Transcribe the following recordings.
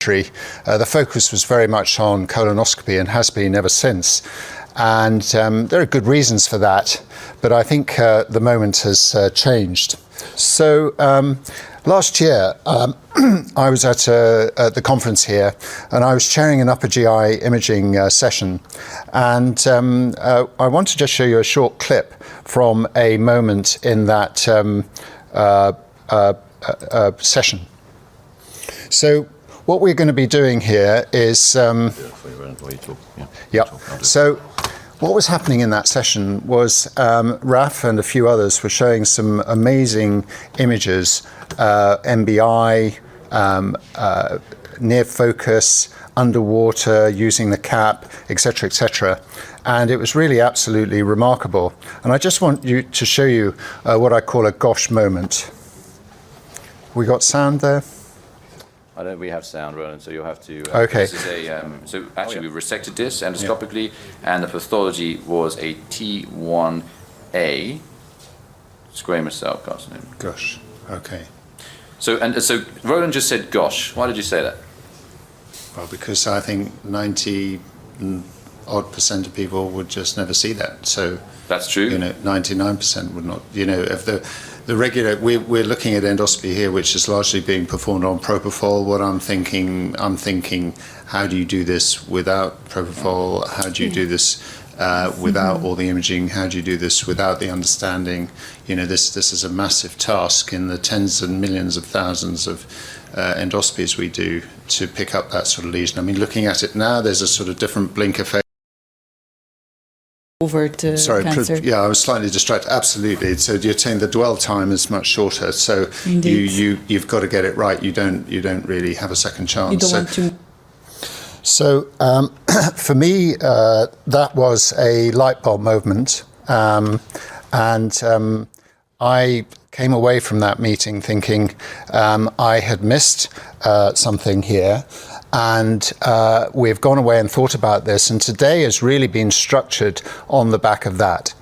the focus was very much on colonoscopy and has been ever since. And there are good reasons for that, but I think the moment has changed. So last year, I was at the conference here, and I was chairing an upper GI imaging session. And I want to just show you a short clip from a moment in that session. So what we're going to be doing here is... So what was happening in that session was Raf and a few others were showing some amazing images, MBI, near focus, underwater, using the cap, etc., etc. And it was really absolutely remarkable. And I just want to show you what I call a gosh moment. We got sound there? I don't. We have sound, Roland. So you'll have to. Okay. This is a. So actually, we resected this endoscopically, and the pathology was a T1A squamous cell carcinoma. Gosh. Okay. So Roland just said, "Gosh." Why did you say that? Well, because I think 90-odd% of people would just never see that. So that's true. 99% would not. If the regular, we're looking at endoscopy here, which is largely being performed on propofol. What I'm thinking, how do you do this without propofol? How do you do this without all the imaging? How do you do this without the understanding? This is a massive task in the tens and millions of thousands of endoscopies we do to pick up that sort of lesion. I mean, looking at it now, there's a sort of different blink effect. Sorry, cancer. Yeah, I was slightly distracted. Absolutely. So you're saying the dwell time is much shorter. So you've got to get it right. You don't really have a second chance. You don't want to. So for me, that was a light bulb moment, and I came away from that meeting thinking I had missed something here. And we've gone away and thought about this, and today has really been structured on the back of that.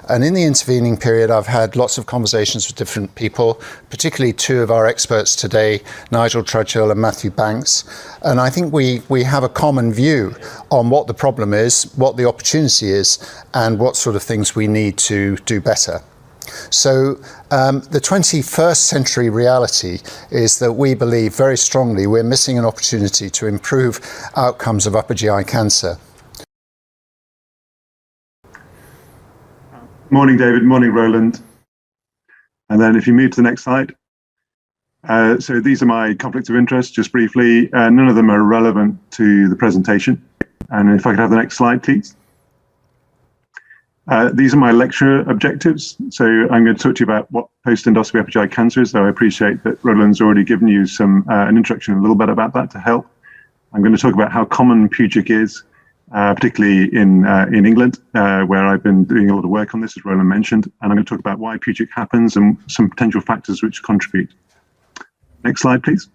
And in the intervening period, I've had lots of conversations with different people, particularly two of our experts today, Nigel Trudgill and Matthew Banks. And I think we have a common view on what the problem is, what the opportunity is, and what sort of things we need to do better. So the 21st century reality is that we believe very strongly we're missing an opportunity to improve outcomes of upper GI cancer. Morning, David. Morning, Roland. And then if you move to the next slide. So these are my conflicts of interest, just briefly. None of them are relevant to the presentation. And if I could have the next slide, please. These are my lecture objectives. So I'm going to talk to you about what post-endoscopy upper GI cancer is, though I appreciate that Roland's already given you an introduction a little bit about that to help. I'm going to talk about how common PGIC is, particularly in England, where I've been doing a lot of work on this, as Roland mentioned. And I'm going to talk about why PGIC happens and some potential factors which contribute. Next slide, please.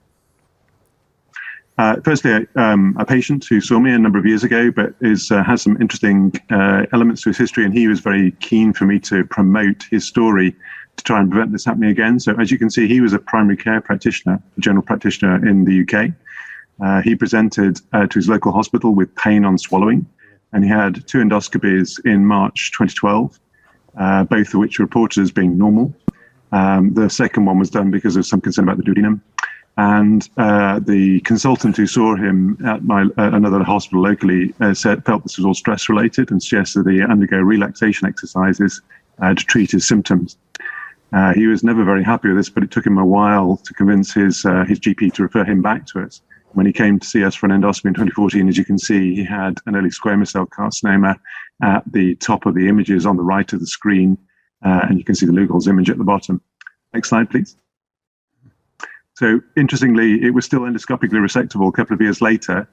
Firstly, a patient who saw me a number of years ago, but has some interesting elements to his history, and he was very keen for me to promote his story to try and prevent this happening again. So as you can see, he was a primary care practitioner, a general practitioner in the UK. He presented to his local hospital with pain on swallowing, and he had 2 endoscopies in March 2012, both of which were reported as being normal. The second one was done because of some concern about the duodenum. And the consultant who saw him at another hospital locally felt this was all stress-related and suggested that he undergo relaxation exercises to treat his symptoms. He was never very happy with this, but it took him a while to convince his GP to refer him back to us. When he came to see us for an endoscopy in 2014, as you can see, he had an early squamous cell carcinoma at the top of the images on the right of the screen, and you can see the Lugol's image at the bottom. Next slide, please. So interestingly, it was still endoscopically resectable a couple of years later,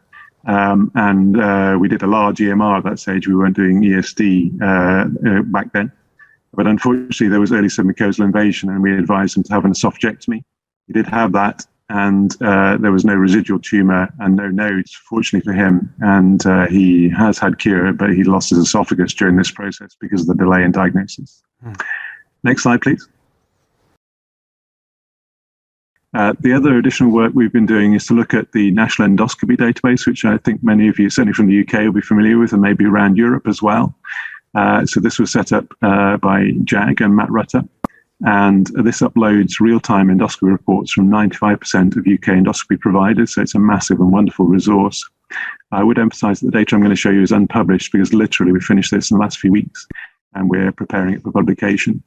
and we did a large EMR at that stage. We weren't doing ESD back then, but unfortunately there was early submucosal invasion, and we advised him to have an esophagectomy. He did have that, and there was no residual tumour and no nodes, fortunately for him, and he has had cure, but he lost his esophagus during this process because of the delay in diagnosis. Next slide, please. The other additional work we've been doing is to look at the National Endoscopy Database, which I think many of you, certainly from the UK, will be familiar with, and maybe around Europe as well. So this was set up by Jag and Matt Rutter, and this uploads real-time endoscopy reports from 95% of UK endoscopy providers, so it's a massive and wonderful resource. I would emphasize that the data I'm going to show you is unpublished, because literally we finished this in the last few weeks, and we're preparing it for publication.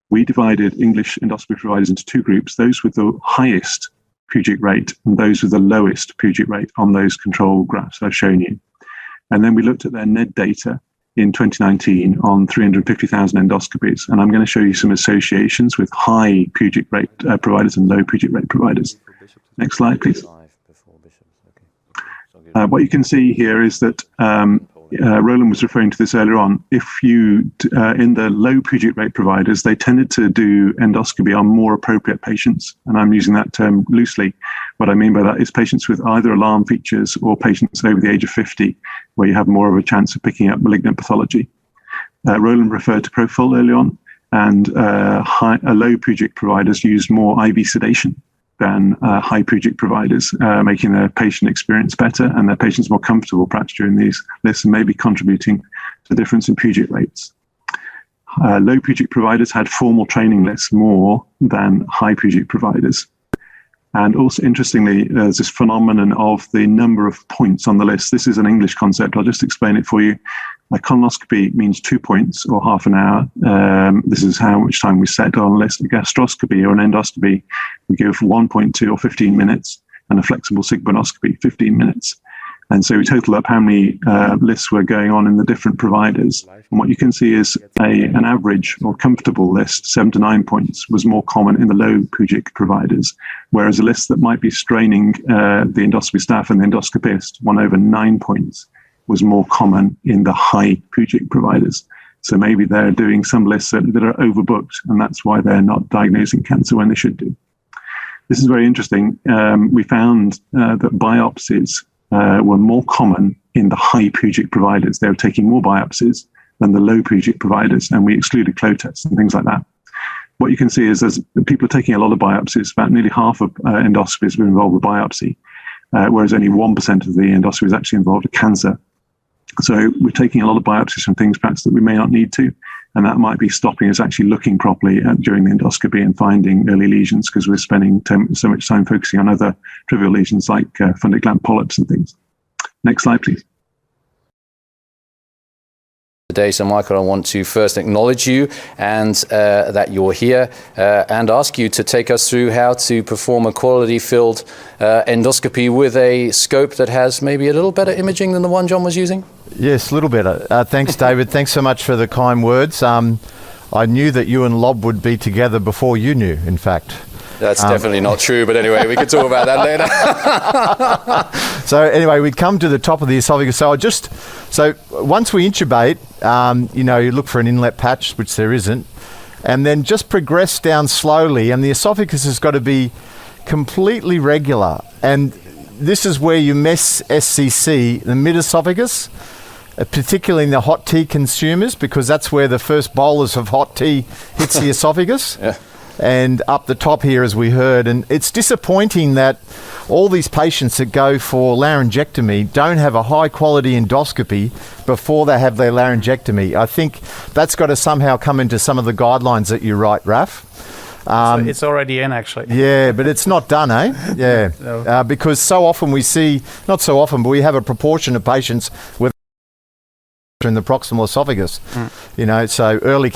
We divided English endoscopy providers into two groups, those with the highest Puget rate and those with the lowest Puget rate on those control graphs I've shown you. And then we looked at their NED data in 2019 on 350,000 endoscopies. And I'm going to show you some associations with high Puget rate providers and low Puget rate providers. Next slide, please. What you can see here is that Roland was referring to this earlier on. If you, in the low Puget rate providers, they tended to do endoscopy on more appropriate patients. And I'm using that term loosely. What I mean by that is patients with either alarm features or patients over the age of 50, where you have more of a chance of picking up malignant pathology. Roland referred to Profil early on, and low Puget providers used more IV sedation than high Puget providers, making their patient experience better and their patients more comfortable perhaps during these lists, and maybe contributing to the difference in Puget rates. Low Puget providers had formal training lists more than high Puget providers. And also, interestingly, there's this phenomenon of the number of points on the list. This is an English concept. I'll just explain it for you. A colonoscopy means 2 points or half an hour. This is how much time we set on a list. A gastroscopy or an endoscopy, we give 1.2 or 15 minutes, and a flexible sigmoidoscopy, 15 minutes. And so we total up how many lists were going on in the different providers. And what you can see is an average or comfortable list, 7 to 9 points, was more common in the low Puget providers, whereas a list that might be straining the endoscopy staff and the endoscopist, 1 over 9 points, was more common in the high Puget providers. So maybe they're doing some lists that are overbooked, and that's why they're not diagnosing cancer when they should do. This is very interesting. We found that biopsies were more common in the high Puget providers. They were taking more biopsies than the low Puget providers, and we excluded flow tests and things like that. What you can see is people are taking a lot of biopsies. About nearly half of endoscopies were involved with biopsy, whereas only 1% of the endoscopies actually involved a cancer. So we're taking a lot of biopsies from things perhaps that we may not need to, and that might be stopping us actually looking properly during the endoscopy and finding early lesions, because we're spending so much time focusing on other trivial lesions like fundus gland polyps and things. Next slide, please. Today, so Michael, I want to first acknowledge you and that you're here and ask you to take us through how to perform a quality-filled endoscopy with a scope that has maybe a little better imaging than the one John was using. Yes, a little better. Thanks, David. Thanks so much for the kind words. I knew that you and Lob would be together before you knew, in fact. That's definitely not true, but anyway, we can talk about that later. So anyway, we come to the top of the esophagus. So once we intubate, you look for an inlet patch, which there isn't, and then just progress down slowly, and the esophagus has got to be completely regular. And this is where you miss SCC, the mid-esophagus, particularly in the hot tea consumers, because that's where the first bolus of hot tea hits the esophagus. Yeah. And up the top here, as we heard. And it's disappointing that all these patients that go for laryngectomy don't have a high quality endoscopy before they have their laryngectomy. I think that's got to somehow come into some of the guidelines that you write, Raf. So it's already in, actually. Yeah, but it's not done, eh? Yeah. No. Because so often we see, not so often, but we have a proportion of patients with in the proximal esophagus. So early.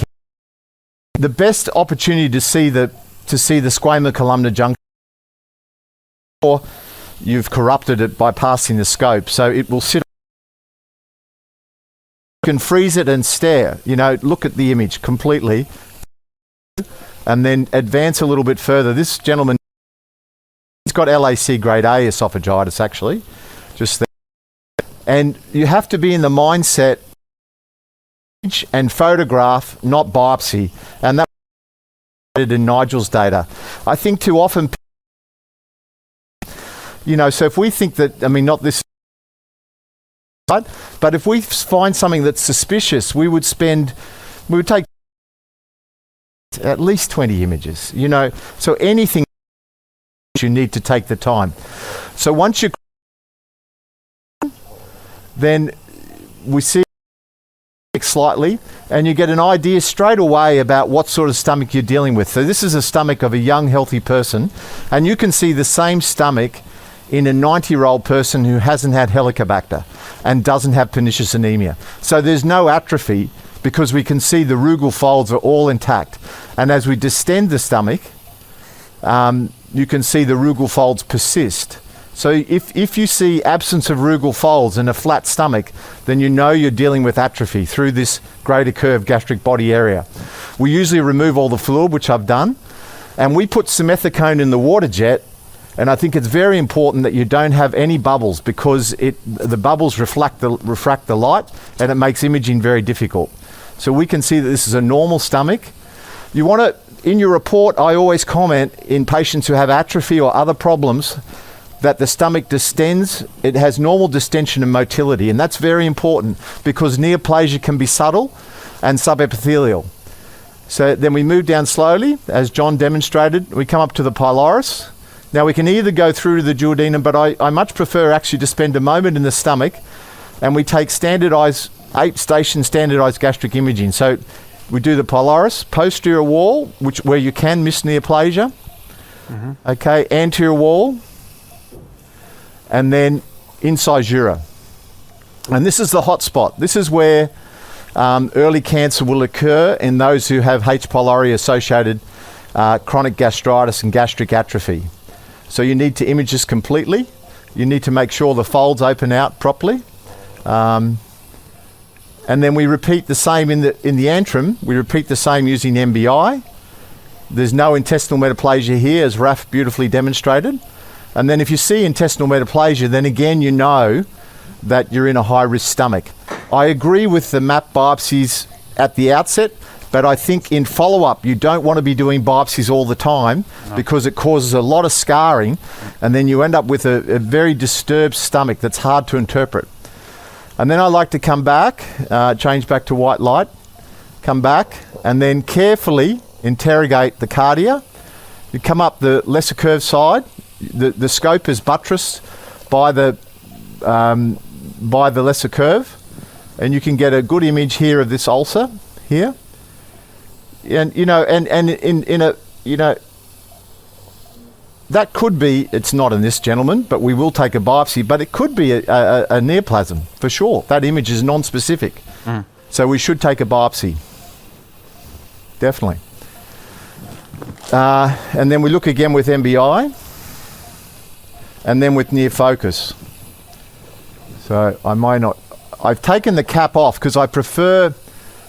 The best opportunity to see the squamous columnar junction, or you've corrupted it by passing the scope, so it will sit. You can freeze it and stare. Look at the image completely, and then advance a little bit further. This gentleman, he's got LAC grade A esophagitis, actually, just there. And you have to be in the mindset and photograph, not biopsy, and that in Nigel's data. I think too often, so if we think that, not this, but if we find something that's suspicious, we would take at least 20 images, so anything you need to take the time. So once you then we see slightly and you get an idea straight away about what sort of stomach you're dealing with. So this is a stomach of a young healthy person, and you can see the same stomach in a 90-year-old person who hasn't had Helicobacter and doesn't have pernicious anemia. So there's no atrophy because we can see the rugal folds are all intact. And as we distend the stomach, you can see the rugal folds persist. So if you see absence of rugal folds and a flat stomach, then you know you're dealing with atrophy through this greater curved gastric body area. We usually remove all the fluid, which I've done, and we put simethicone in the water jet. And I think it's very important that you don't have any bubbles because the bubbles refract the light and it makes imaging very difficult. So we can see that this is a normal stomach. You want to, in your report, I always comment in patients who have atrophy or other problems that the stomach distends. It has normal distension and motility, and that's very important because neoplasia can be subtle and subepithelial. So then we move down slowly, as John demonstrated. We come up to the pylorus. Now we can either go through to the duodenum, but I much prefer actually to spend a moment in the stomach, and we take standardized 8-station standardized gastric imaging. So we do the pylorus, posterior wall, where you can miss neoplasia. Okay, anterior wall, and then incisura. And this is the hot spot. This is where early cancer will occur in those who have H. pylori associated chronic gastritis and gastric atrophy. So you need to image this completely. You need to make sure the folds open out properly. And then we repeat the same in the antrum. We repeat the same using MBI. There's no intestinal metaplasia here, as Raf beautifully demonstrated. And then if you see intestinal metaplasia, then again you know that you're in a high-risk stomach. I agree with the MAP biopsies at the outset, but I think in follow-up you don't want to be doing biopsies all the time because it causes a lot of scarring, and then you end up with a very disturbed stomach that's hard to interpret. And then I like to come back, change back to white light, come back, and then carefully interrogate the cardia. You come up the lesser curved side. The scope is buttressed by the lesser curve, and you can get a good image here of this ulcer here. And you know, and in a, you know, that could be, it's not in this gentleman, but we will take a biopsy, but it could be a neoplasm for sure. That image is non-specific. So we should take a biopsy. Definitely. And then we look again with MBI, and then with near focus. So I might not, I've taken the cap off because I prefer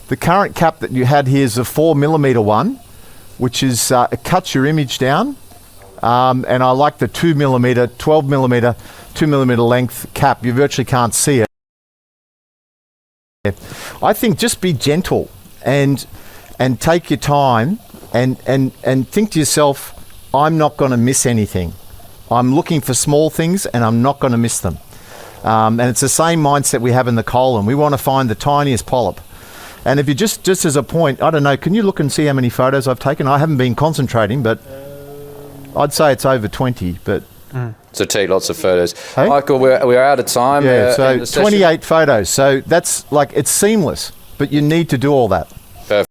the current cap that you had here is a 4mm one, which is, it cuts your image down. And I like the 2mm, 12mm, 2mm length cap. You virtually can't see it. I think just be gentle and take your time and think to yourself, I'm not going to miss anything. I'm looking for small things and I'm not going to miss them. And it's the same mindset we have in the colon. We want to find the tiniest polyp. And if you just as a point, I don't know, can you look and see how many photos I've taken? I haven't been concentrating, but I'd say it's over 20, but... So take lots of photos. Hey? Michael, we're out of time. Yeah, so 28 photos. So that's like, it's seamless, but you need to do all that.